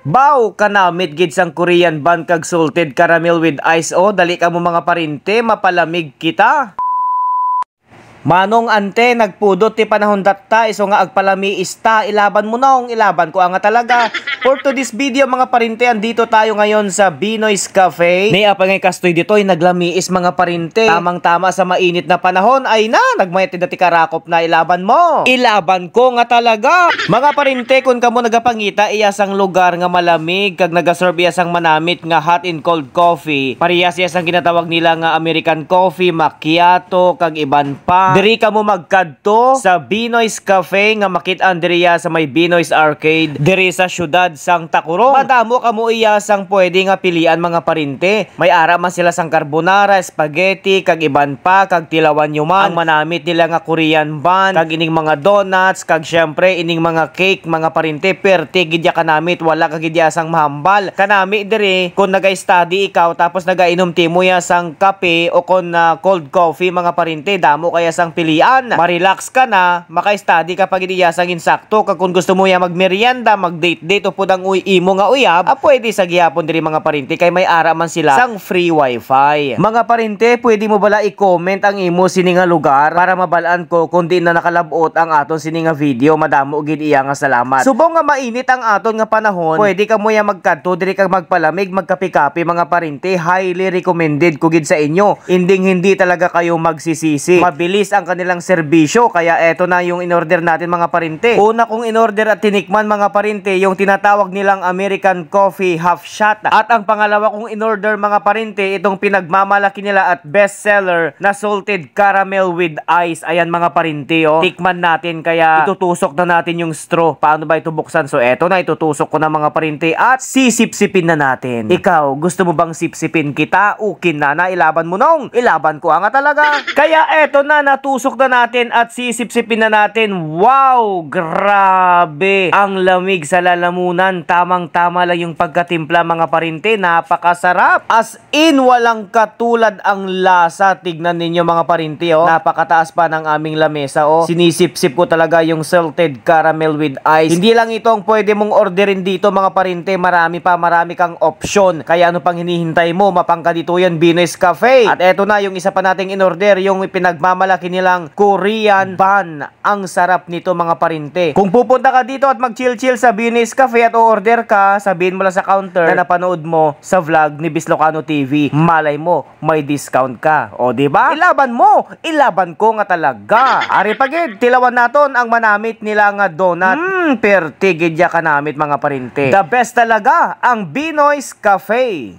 Baw kanamit gid sang Korean band kag salted caramel with ice o dali ka mo mga parinte mapalamig kita. Manong ante, nagpudot ti panahon datta, iso nga agpalami ista, ilaban mo nong, ilaban ko nga talaga. For to this video mga parinte, andito tayo ngayon sa Binoy's Cafe. Ni apangay kastoy dito'y naglamiis mga parinte. Tamang tama sa mainit na panahon, ay na, nagmayat dati karakop na ilaban mo. Ilaban ko nga talaga. Mga parinte, kung kamo nagapangita, iyasang lugar nga malamig, kag nagaserve iyasang manamit nga hot and cold coffee. Parehas iyasang ginatawag nila nga American coffee, macchiato, kag iban pa. Diri ka mo magkadto sa Binoy's Cafe nga makit-an diriya sa may Binoy's Arcade diri sa syudad sang Tacurong. Madamo ka mo iya sang pwede nga pilian mga parinte. May ara man sila sang carbonara, spaghetti, kag iban pa, kag tilawan yuman. Ang manamit nila nga Korean bun, kag ining mga donuts, kag syempre ining mga cake mga parinte. Perte gidya kanamit, wala kag gidya sang mahambal. Kanami diri kung naga-study ikaw tapos naga-inom ti mo ya sang kape o kon cold coffee mga parinte, damo kaya sang pilian. Marelax ka na, maka-study ka pag iniyasang insakto. Kag kung gusto mo ya magmerienda, mag-date-date o pudang imo nga uyab, pwede sa gihapon diri mga parinte kay may ara man sila sang free wifi. Mga parinte, pwede mo bala i-comment ang imo sini nga lugar para mabalaan ko kung di na nakalabot ang aton sini nga video. Madamo gid iya nga salamat. Subong nga mainit ang aton nga panahon, pwede ka mo ya magkadto diri kag magpalamig, magkape-kape mga parinte. Highly recommended ko gid sa inyo. Hindi talaga kayo magsisisi. Mabilis ang kanilang serbisyo, kaya eto na yung inorder natin mga parinte. Una kong inorder at tinikman mga parinte yung tinatawag nilang American Coffee Half Shot, at ang pangalawa kong inorder mga parinte itong pinagmamalaki nila at bestseller na salted caramel with ice. Ayan mga parinte oh. Tikman natin, kaya itutusok na natin yung straw. Paano ba ito buksan? So eto na, itutusok ko na mga parinte at sisipsipin na natin. Ikaw, gusto mo bang sipsipin kita? Ukin na ilaban mo nong. Ilaban ko nga talaga. Kaya eto na, tusok na natin at sisipsipin na natin. Wow! Grabe! Ang lamig sa lalamunan. Tamang-tama lang yung pagkatimpla mga parinte. Napakasarap! As in, walang katulad ang lasa. Tignan ninyo mga parinte oh. Napakataas pa ng aming lamesa oh. Sinisipsip ko talaga yung salted caramel with ice. Hindi lang ito ang pwede mong orderin dito mga parinte. Marami kang option. Kaya ano pang hinihintay mo? Mapangka dito yan, Binoy's Cafe. At eto na yung isa pa nating in-order, yung pinagmamalaki nilang Korean bun. Ang sarap nito mga parinte. Kung pupunta ka dito at mag-chill-chill sa Binoy's Cafe at o-order ka, sabihin mo lang sa counter na napanood mo sa vlog ni Bislocano TV. Malay mo, may discount ka. O diba? Ilaban mo! Ilaban ko nga talaga. Ari pagid, tilawan naton ang manamit nila nga donut. Pertigid ya kanamit mga parinte. The best talaga ang Binoy's Cafe.